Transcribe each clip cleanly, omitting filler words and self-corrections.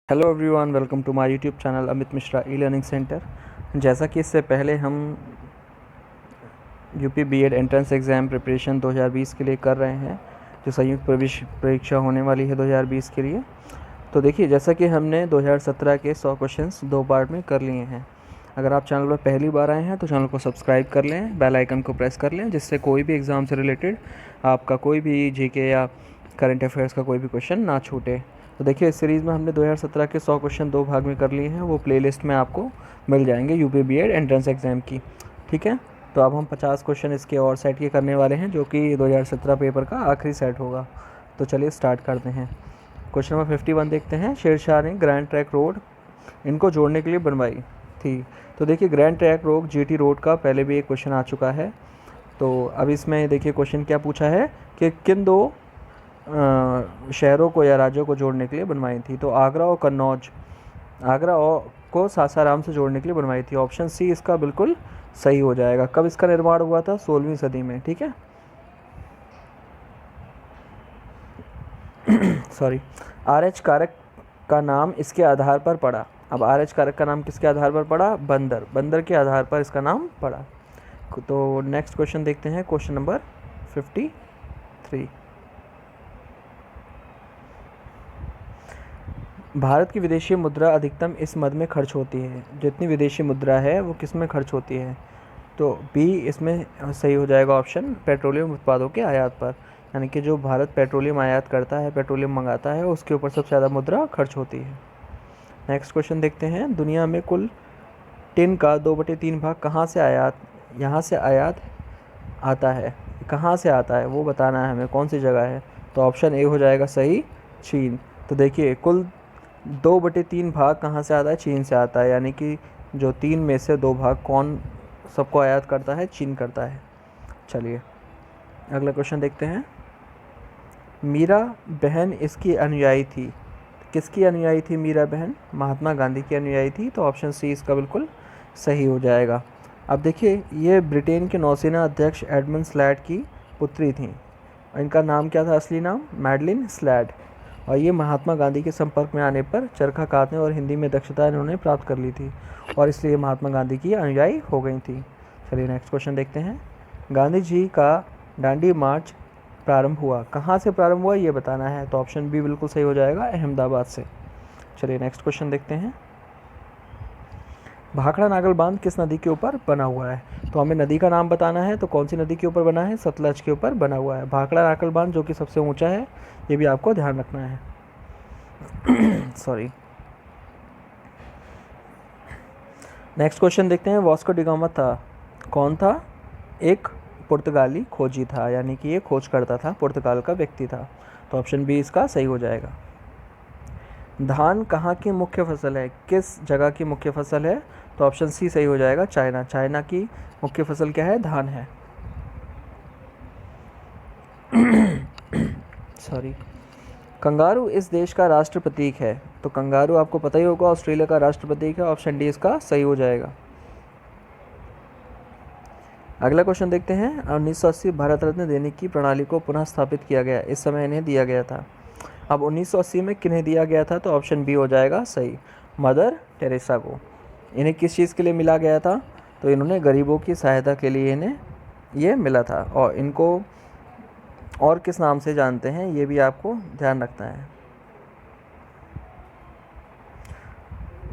Hello everyone, welcome to my YouTube channel Amit Mishra e learning centre. जैसा कि इससे पहले हम UP BEd entrance exam preparation 2020 के लिए कर रहे हैं, जो संयुक्त प्रवेश परीक्षा होने वाली है 2020 के लिए। तो देखिए, जैसा कि हमने 2017 के 100 क्वेश्चंस 2 पार्ट में कर लिए हैं। अगर आप चैनल पर पहली बार आए हैं तो चैनल को सब्सक्राइब कर लें, बेल आइकन को प्रेस कर लें, जिससे कोई भी एग्ज़ाम से रिलेटेड आपका कोई भी जीके या करंट अफेयर्स का कोई भी क्वेश्चन ना छूटे। तो देखिए, इस सीरीज़ में हमने 2017 के 100 क्वेश्चन 2 भाग में कर लिए हैं। वो प्लेलिस्ट में आपको मिल जाएंगे यूपी बीएड एंट्रेंस एग्ज़ाम की। ठीक है, तो अब हम 50 क्वेश्चन इसके और सेट के करने वाले हैं, जो कि 2017 पेपर का आखिरी सेट होगा। तो चलिए स्टार्ट करते हैं। क्वेश्चन नंबर 51 देखते हैं। शेरशाह ने ग्रैंड ट्रैंक रोड इनको जोड़ने के लिए बनवाई थी। तो देखिए, grand trunk road GT road का पहले भी एक क्वेश्चन आ चुका है। तो अब इसमें देखिए क्वेश्चन क्या पूछा है कि किन दो शहरों को या राज्यों को जोड़ने के लिए बनवाई थी। तो आगरा और कन्नौज, आगरा और को सासाराम से जोड़ने के लिए बनवाई थी। ऑप्शन सी इसका बिल्कुल सही हो जाएगा। कब इसका निर्माण हुआ था? 16वीं सदी में। ठीक है, सॉरी। आर.एच. कारक का नाम इसके आधार पर पड़ा। अब आर.एच. कारक का नाम किसके आधार पर पड़ा? बंदर, बंदर के आधार पर इसका नाम पड़ा। तो नेक्स्ट क्वेश्चन देखते हैं, क्वेश्चन नंबर 53। भारत की विदेशी मुद्रा अधिकतम इस मद में खर्च होती है। जितनी विदेशी मुद्रा है वो किस में खर्च होती है? तो बी इसमें सही हो जाएगा ऑप्शन, पेट्रोलियम उत्पादों के आयात पर। यानी कि जो भारत पेट्रोलियम आयात करता है, पेट्रोलियम मंगाता है, उसके ऊपर सबसे ज़्यादा मुद्रा खर्च होती है। नेक्स्ट क्वेश्चन देखते हैं। दुनिया में कुल टिन का 2/3 भाग कहाँ से आयात, यहाँ से आयात आता है। कहाँ से आता है वो बताना है हमें, कौन सी जगह है। तो ऑप्शन ए हो जाएगा सही, चीन। तो देखिए, कुल 2/3 भाग कहाँ से आता है? चीन से आता है। यानी कि जो 3 में से 2 भाग कौन सबको आयात करता है? चीन करता है। चलिए अगला क्वेश्चन देखते हैं। मीरा बहन इसकी अनुयायी थी। किसकी अनुयायी थी मीरा बहन? महात्मा गांधी की अनुयायी थी। तो ऑप्शन सी इसका बिल्कुल सही हो जाएगा। अब देखिए, ये ब्रिटेन के नौसेना अध्यक्ष एडमंड स्लैड की पुत्री थी। इनका नाम क्या था? असली नाम मैडलिन स्लैड। और ये महात्मा गांधी के संपर्क में आने पर चरखा कातने और हिंदी में दक्षता इन्होंने प्राप्त कर ली थी, और इसलिए महात्मा गांधी की अनुयायी हो गई थी। चलिए नेक्स्ट क्वेश्चन देखते हैं। गांधी जी का दांडी मार्च प्रारंभ हुआ, कहाँ से प्रारंभ हुआ ये बताना है। तो ऑप्शन बी बिल्कुल सही हो जाएगा, अहमदाबाद से। चलिए नेक्स्ट क्वेश्चन देखते हैं। भाखड़ा नागल बांध किस नदी के ऊपर बना हुआ है? तो हमें नदी का नाम बताना है। तो कौन सी नदी के ऊपर बना है? सतलज के ऊपर बना हुआ है भाखड़ा नागल बांध, जो कि सबसे ऊंचा है। ये भी आपको ध्यान रखना है। सॉरी। नेक्स्ट क्वेश्चन देखते हैं। वास्को डी गामा था, कौन था? एक पुर्तगाली खोजी था। यानी कि ये खोज करता था, पुर्तगाल का व्यक्ति था। तो ऑप्शन बी इसका सही हो जाएगा। धान कहाँ की मुख्य फसल है? किस जगह की मुख्य फसल है? तो ऑप्शन सी सही हो जाएगा, चाइना। चाइना की मुख्य फसल क्या है? धान है। सॉरी। कंगारू इस देश का राष्ट्र प्रतीक है। तो कंगारू आपको पता ही होगा, ऑस्ट्रेलिया का राष्ट्र प्रतीक है। ऑप्शन डी इसका सही हो जाएगा। अगला क्वेश्चन देखते हैं। 1980 भारत रत्न देने की प्रणाली को पुनः स्थापित किया गया, इस समय इन्हें दिया गया था। अब 1980 में किन्हें दिया गया था? तो ऑप्शन बी हो जाएगा सही, मदर टेरेसा को। इन्हें किस चीज़ के लिए मिला गया था? तो इन्होंने गरीबों की सहायता के लिए इन्हें ये मिला था। और इनको और किस नाम से जानते हैं ये भी आपको ध्यान रखना है।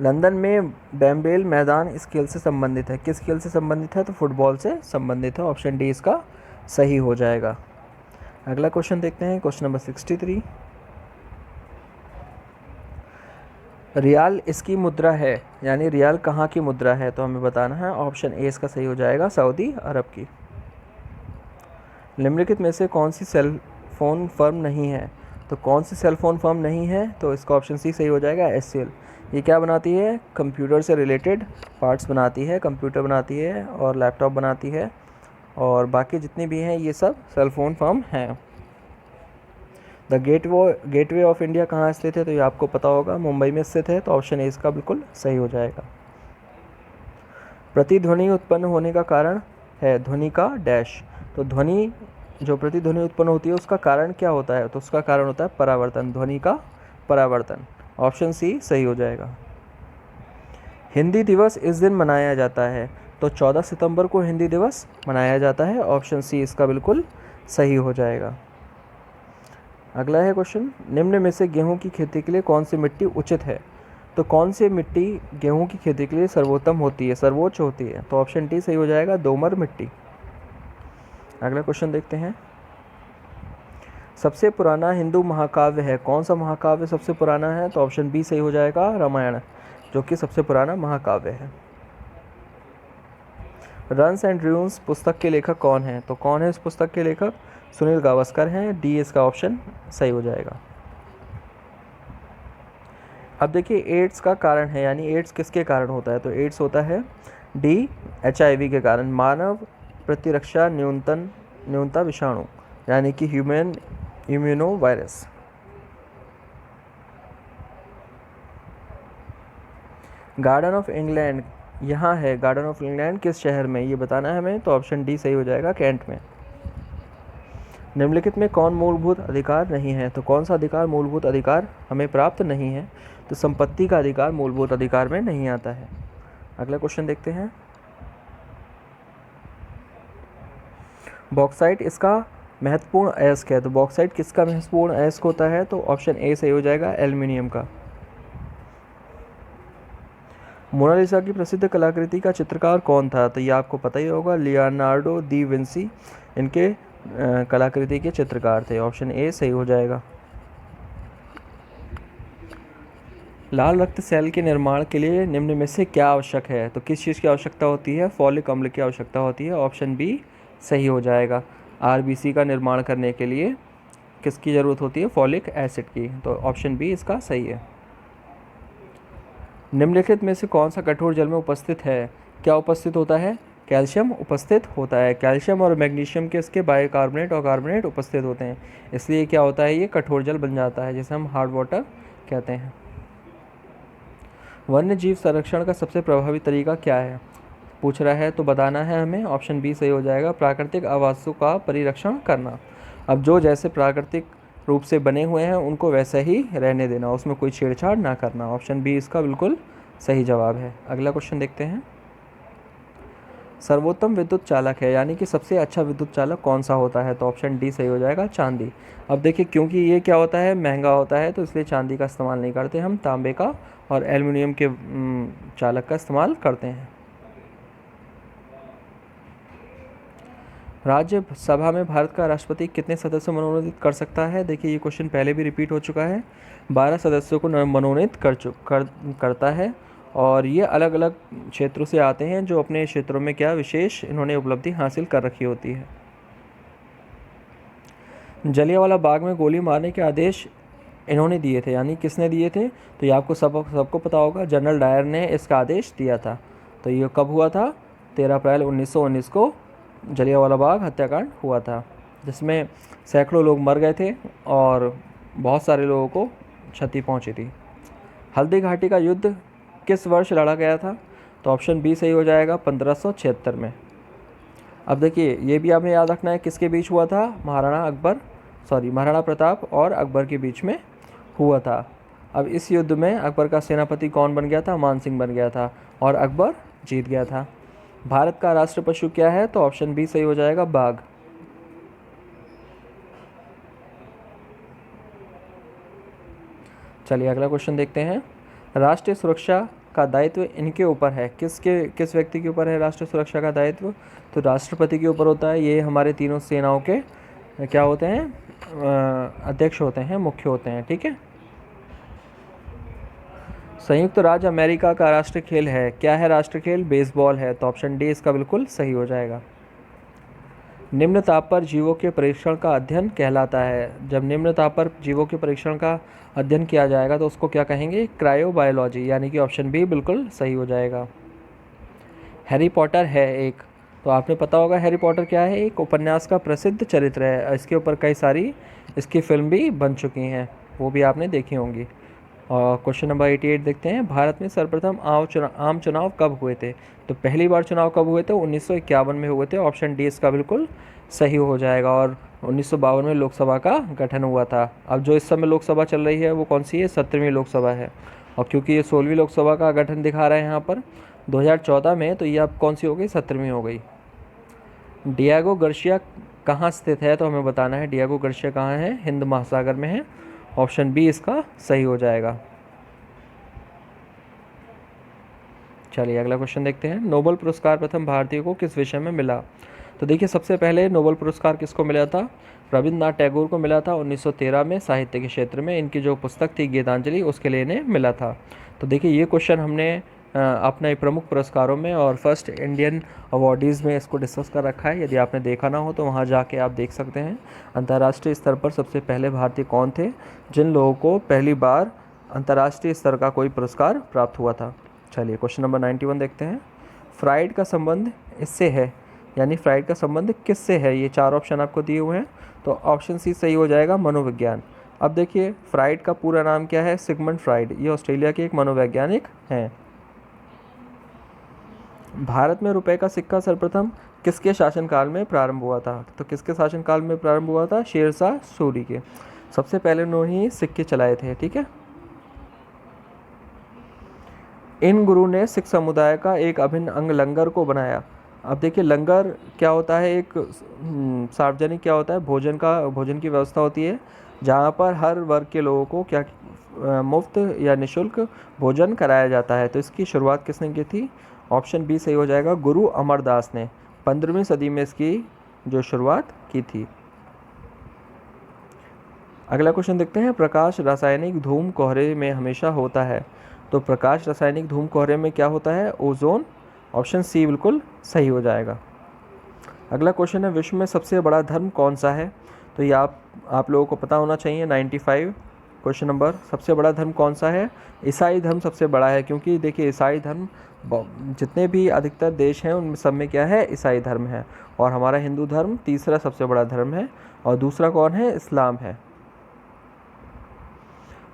लंदन में बैम्बेल मैदान इस खेल से संबंधित है। किस खेल से संबंधित है? तो फुटबॉल से संबंधित है। ऑप्शन डी इसका सही हो जाएगा। अगला क्वेश्चन देखते हैं, क्वेश्चन नंबर 63। रियाल इसकी मुद्रा है, यानी रियाल कहाँ की मुद्रा है? तो हमें बताना है। ऑप्शन ए इसका सही हो जाएगा, सऊदी अरब की। निम्नलिखित में से कौन सी सेल फोन फर्म नहीं है? तो कौन सी सेल फोन फर्म नहीं है? तो इसका ऑप्शन सी सही हो जाएगा, एचसीएल। ये क्या बनाती है? कंप्यूटर से रिलेटेड पार्ट्स बनाती है, कंप्यूटर बनाती है और लैपटॉप बनाती है, और बाकी जितनी भी हैं ये सब सेल फोन फर्म हैं। द गेटवे ऑफ इंडिया कहाँ स्थित है? तो ये आपको पता होगा, मुंबई में स्थित है। तो ऑप्शन ए इसका बिल्कुल सही हो जाएगा। प्रतिध्वनि उत्पन्न होने का कारण है ध्वनि का डैश। तो ध्वनि, जो प्रतिध्वनि उत्पन्न होती है उसका कारण क्या होता है? तो उसका कारण होता है परावर्तन, ध्वनि का परावर्तन। ऑप्शन सी सही हो जाएगा। हिंदी दिवस इस दिन मनाया जाता है, तो 14 सितंबर को हिंदी दिवस मनाया जाता है। ऑप्शन सी इसका बिल्कुल सही हो जाएगा। अगला है क्वेश्चन, निम्न में से गेहूं की खेती के लिए कौन सी मिट्टी उचित है? तो कौन सी मिट्टी गेहूं की खेती के लिए सर्वोत्तम होती है, सर्वोच्च होती है? तो ऑप्शन डी सही हो जाएगा, दोमट मिट्टी। अगला क्वेश्चन देखते हैं, सबसे पुराना हिंदू महाकाव्य है, कौन सा महाकाव्य सबसे पुराना है? तो ऑप्शन बी सही हो जाएगा, रामायण, जो कि सबसे पुराना महाकाव्य है। रन्स एंड ड्यून्स पुस्तक के लेखक कौन है? तो कौन है इस पुस्तक के लेखक? सुनील गावस्कर हैं। डी इसका ऑप्शन सही हो जाएगा। अब देखिए एड्स का कारण है, यानी एड्स किसके कारण होता है? तो एड्स होता है डी HIV के कारण, मानव प्रतिरक्षा न्यूनता विषाणु, यानी कि human immuno virus. Garden of England, यहाँ है गार्डन ऑफ इंग्लैंड किस शहर में, ये बताना है हमें। तो ऑप्शन डी सही हो जाएगा, कैंट में। निम्नलिखित में कौन मूलभूत अधिकार नहीं है? तो कौन सा अधिकार मूलभूत अधिकार हमें प्राप्त नहीं है? तो संपत्ति का अधिकार मूलभूत अधिकार में नहीं आता है। अगला क्वेश्चन देखते हैं, बॉक्साइट इसका महत्वपूर्ण अयस्क है, तो बॉक्साइट किसका महत्वपूर्ण अयस्क होता है? तो ऑप्शन ए सही हो जाएगा, एल्युमिनियम का। मोनालिसा की प्रसिद्ध कलाकृति का चित्रकार कौन था? तो ये आपको पता ही होगा, लियोनार्डो दी विंसी इनके कलाकृति के चित्रकार थे। ऑप्शन ए सही हो जाएगा। लाल रक्त सेल के निर्माण के लिए निम्न में से क्या आवश्यक है? तो किस चीज़ की आवश्यकता होती है? फॉलिक अम्ल की आवश्यकता होती है। ऑप्शन बी सही हो जाएगा। RBC का निर्माण करने के लिए किसकी ज़रूरत होती है? फॉलिक एसिड की। तो ऑप्शन बी इसका सही है। निम्नलिखित में से कौन सा कठोर जल में उपस्थित है? क्या उपस्थित होता है? कैल्शियम उपस्थित होता है। कैल्शियम और मैग्नीशियम के इसके बाइकार्बोनेट और कार्बोनेट उपस्थित होते हैं, इसलिए क्या होता है, ये कठोर जल बन जाता है, जिसे हम हार्ड वाटर कहते हैं। वन्य जीव संरक्षण का सबसे प्रभावी तरीका क्या है? पूछ रहा है, तो बताना है हमें। ऑप्शन बी सही हो जाएगा, प्राकृतिक आवासों का परिरक्षण करना। अब जो जैसे प्राकृतिक रूप से बने हुए हैं उनको वैसे ही रहने देना, उसमें कोई छेड़छाड़ ना करना। ऑप्शन बी इसका बिल्कुल सही जवाब है। अगला क्वेश्चन देखते हैं, सर्वोत्तम विद्युत चालक है, यानी कि सबसे अच्छा विद्युत चालक कौन सा होता है? तो ऑप्शन डी सही हो जाएगा, चांदी। अब देखिए क्योंकि ये क्या होता है, महंगा होता है, तो इसलिए चांदी का इस्तेमाल नहीं करते हम, तांबे का और एल्युमिनियम के चालक का इस्तेमाल करते हैं। राज्यसभा में भारत का राष्ट्रपति कितने सदस्य मनोनीत कर सकता है? देखिए ये क्वेश्चन पहले भी रिपीट हो चुका है। 12 सदस्यों को मनोनीत करता है, और ये अलग अलग क्षेत्रों से आते हैं जो अपने क्षेत्रों में क्या विशेष इन्होंने उपलब्धि हासिल कर रखी होती है। जलियांवाला बाग में गोली मारने के आदेश इन्होंने दिए थे, यानी किसने दिए थे? तो ये आपको सबको पता होगा, जनरल डायर ने इसका आदेश दिया था। तो ये कब हुआ था? 13 अप्रैल 1919 को जलियांवाला बाग हत्याकांड हुआ था, जिसमें सैकड़ों लोग मर गए थे और बहुत सारे लोगों को क्षति पहुंची थी। हल्दी घाटी का युद्ध किस वर्ष लड़ा गया था? तो ऑप्शन बी सही हो जाएगा, 1576 में। अब देखिए ये भी आपने याद रखना है, किसके बीच हुआ था? महाराणा प्रताप और अकबर के बीच में हुआ था। अब इस युद्ध में अकबर का सेनापति कौन बन गया था? मान सिंह बन गया था, और अकबर जीत गया था। भारत का राष्ट्र पशु क्या है? तो ऑप्शन बी सही हो जाएगा, बाघ। चलिए अगला क्वेश्चन देखते हैं, राष्ट्रीय सुरक्षा का दायित्व इनके ऊपर है, किस व्यक्ति के ऊपर है राष्ट्रीय सुरक्षा का दायित्व? तो राष्ट्रपति के ऊपर होता है। ये हमारे तीनों सेनाओं के क्या होते हैं? अध्यक्ष होते हैं, मुख्य होते हैं, ठीक है। संयुक्त राज्य अमेरिका का राष्ट्रीय खेल है, क्या है राष्ट्रीय खेल? बेसबॉल है। तो ऑप्शन डी इसका बिल्कुल सही हो जाएगा। निम्न ताप पर जीवों के परीक्षण का अध्ययन कहलाता है, जब निम्न ताप पर जीवों के परीक्षण का अध्ययन किया जाएगा तो उसको क्या कहेंगे? क्रायोबायोलॉजी, यानी कि ऑप्शन बी बिल्कुल सही हो जाएगा। हैरी पॉटर है एक, तो आपने पता होगा हैरी पॉटर क्या है? एक उपन्यास का प्रसिद्ध चरित्र है, इसके ऊपर कई सारी इसकी फिल्म भी बन चुकी हैं, वो भी आपने देखी होंगी। और क्वेश्चन नंबर 88 देखते हैं, भारत में सर्वप्रथम आम चुनाव कब हुए थे? तो पहली बार चुनाव कब हुए थे? 1951 में हुए थे। ऑप्शन डी इसका बिल्कुल सही हो जाएगा। और 1952 में लोकसभा का गठन हुआ था। अब जो इस समय लोकसभा चल रही है वो कौन सी है? 17वीं लोकसभा है। और क्योंकि ये 16वीं लोकसभा का गठन दिखा रहा है यहाँ पर 2014 में, तो ये अब कौन सी हो गई? 17वीं हो गई। डिएगो गार्सिया कहाँ स्थित है? तो हमें बताना है डिएगो गार्सिया कहाँ है। हिंद महासागर में है। ऑप्शन बी इसका सही हो जाएगा। चलिए अगला क्वेश्चन देखते हैं। नोबेल पुरस्कार प्रथम भारतीय को किस विषय में मिला? तो देखिए सबसे पहले नोबेल पुरस्कार किसको मिला था? रविन्द्रनाथ टैगोर को मिला था 1913 में साहित्य के क्षेत्र में। इनकी जो पुस्तक थी गीतांजलि, उसके लिए इन्हें मिला था। तो देखिए ये क्वेश्चन हमने अपने प्रमुख पुरस्कारों में और फर्स्ट इंडियन अवार्डीज़ में इसको डिस्कस कर रखा है। यदि आपने देखा ना हो तो वहाँ जाके आप देख सकते हैं। अंतर्राष्ट्रीय स्तर पर सबसे पहले भारतीय कौन थे जिन लोगों को पहली बार अंतर्राष्ट्रीय स्तर का कोई पुरस्कार प्राप्त हुआ था? चलिए क्वेश्चन नंबर 91 देखते हैं। फ्राइड का संबंध इससे है, यानी फ्राइड का संबंध किससे है? ये 4 ऑप्शन आपको दिए हुए हैं, तो ऑप्शन सी सही हो जाएगा, मनोविज्ञान। अब देखिए फ्राइड का पूरा नाम क्या है? Sigmund Freud. ये ऑस्ट्रेलिया के एक मनोवैज्ञानिक हैं। भारत में रुपए का सिक्का सर्वप्रथम किसके शासनकाल में प्रारंभ हुआ था? तो किसके शासनकाल में प्रारंभ हुआ था? शेरशाह सूरी के। सबसे पहले उन्होंने सिक्के चलाए थे। ठीक है। इन गुरु ने सिख समुदाय का एक अभिन्न अंग लंगर को बनाया। अब देखिए लंगर क्या होता है? एक सार्वजनिक क्या होता है? भोजन की व्यवस्था होती है जहाँ पर हर वर्ग के लोगों को क्या मुफ्त या निःशुल्क भोजन कराया जाता है। तो इसकी शुरुआत किसने की थी? ऑप्शन बी सही हो जाएगा, गुरु अमरदास ने 15वीं सदी में इसकी जो शुरुआत की थी। अगला क्वेश्चन देखते हैं। प्रकाश रासायनिक धूम कोहरे में हमेशा होता है। तो प्रकाश रासायनिक धूम कोहरे में क्या होता है? ओजोन। ऑप्शन सी बिल्कुल सही हो जाएगा। अगला क्वेश्चन है, विश्व में सबसे बड़ा धर्म कौन सा है? तो ये आप लोगों को पता होना चाहिए। 95 क्वेश्चन नंबर, सबसे बड़ा धर्म कौन सा है? ईसाई धर्म सबसे बड़ा है, क्योंकि देखिए ईसाई धर्म जितने भी अधिकतर देश हैं उनमें सब में क्या है? ईसाई धर्म है। और हमारा हिंदू धर्म तीसरा सबसे बड़ा धर्म है, और दूसरा कौन है? इस्लाम है।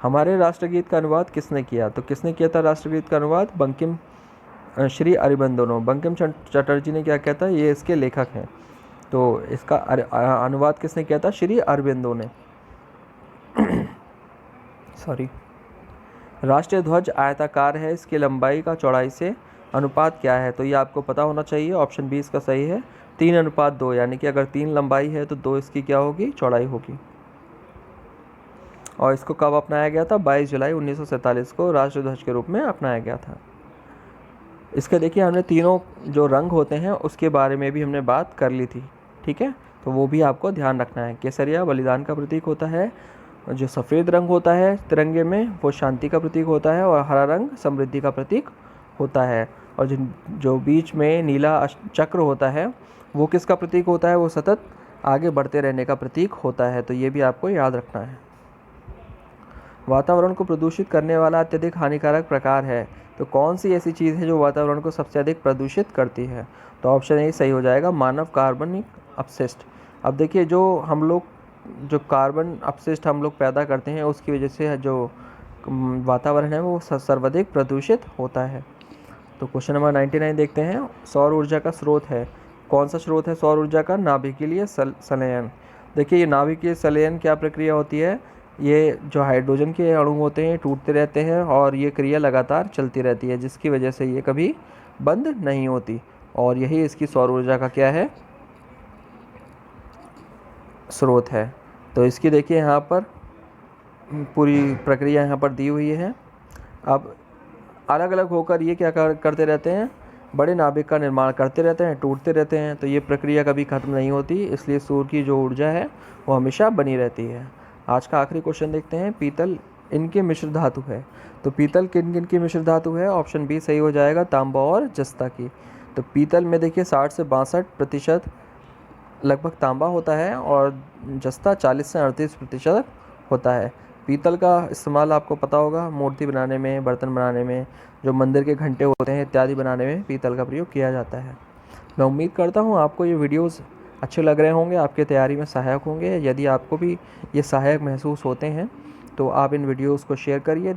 हमारे राष्ट्रगीत का अनुवाद किसने किया? तो किसने किया था राष्ट्रगीत का अनुवाद? बंकिम श्री अरबिंदो ने। बंकिम चटर्जी ने क्या कहता है? ये इसके लेखक हैं। तो इसका अनुवाद किसने किया था? श्री अरबिंदो ने। सॉरी। राष्ट्रीय ध्वज आयताकार है, इसकी लंबाई का चौड़ाई से अनुपात क्या है? तो ये आपको पता होना चाहिए। ऑप्शन बी इसका सही है, 3:2, यानी कि अगर 3 लंबाई है तो 2 इसकी क्या होगी? चौड़ाई होगी। और इसको कब अपनाया गया था? 22 जुलाई 1947 को राष्ट्रीय ध्वज के रूप में अपनाया गया था। इसके देखिए हमने तीनों जो रंग होते हैं उसके बारे में भी हमने बात कर ली थी। ठीक है, तो वो भी आपको ध्यान रखना है। केसरिया बलिदान का प्रतीक होता है, जो सफ़ेद रंग होता है तिरंगे में वो शांति का प्रतीक होता है, और हरा रंग समृद्धि का प्रतीक होता है। और जो बीच में नीला चक्र होता है वो किसका प्रतीक होता है? वो सतत आगे बढ़ते रहने का प्रतीक होता है। तो ये भी आपको याद रखना है। वातावरण को प्रदूषित करने वाला अत्यधिक हानिकारक प्रकार है। तो कौन सी ऐसी चीज़ है जो वातावरण को सबसे अधिक प्रदूषित करती है? तो ऑप्शन ए सही हो जाएगा, मानव कार्बनिक अपशिष्ट। अब देखिए जो कार्बन अपशिष्ट हम लोग पैदा करते हैं उसकी वजह से जो वातावरण है वो सर्वाधिक प्रदूषित होता है। तो क्वेश्चन नंबर 99 देखते हैं। सौर ऊर्जा का स्रोत है, कौन सा स्रोत है सौर ऊर्जा का? नाभिकीय संलयन। देखिए ये नाभिकीय संलयन क्या प्रक्रिया होती है? ये जो हाइड्रोजन के अणु होते हैं टूटते रहते हैं और ये क्रिया लगातार चलती रहती है, जिसकी वजह से ये कभी बंद नहीं होती, और यही इसकी सौर ऊर्जा का क्या है? स्रोत है। तो इसकी देखिए यहाँ पर पूरी प्रक्रिया यहाँ पर दी हुई है। अब अलग अलग होकर ये क्या करते रहते हैं? बड़े नाभिक का निर्माण करते रहते हैं, टूटते रहते हैं। तो ये प्रक्रिया कभी ख़त्म नहीं होती, इसलिए सूर्य की जो ऊर्जा है वो हमेशा बनी रहती है। आज का आखिरी क्वेश्चन देखते हैं। पीतल इनके मिश्र धातु है। तो पीतल किन किन की मिश्र धातु है? ऑप्शन बी सही हो जाएगा, तांबा और जस्ता की। तो पीतल में देखिए 60 से 62% लगभग तांबा होता है, और जस्ता 40 से 38% होता है। पीतल का इस्तेमाल आपको पता होगा मूर्ति बनाने में, बर्तन बनाने में, जो मंदिर के घंटे होते हैं इत्यादि बनाने में पीतल का प्रयोग किया जाता है। मैं उम्मीद करता हूँ आपको ये वीडियोस अच्छे लग रहे होंगे, आपके तैयारी में सहायक होंगे। यदि आपको भी ये सहायक महसूस होते हैं तो आप इन वीडियोस को शेयर करिए।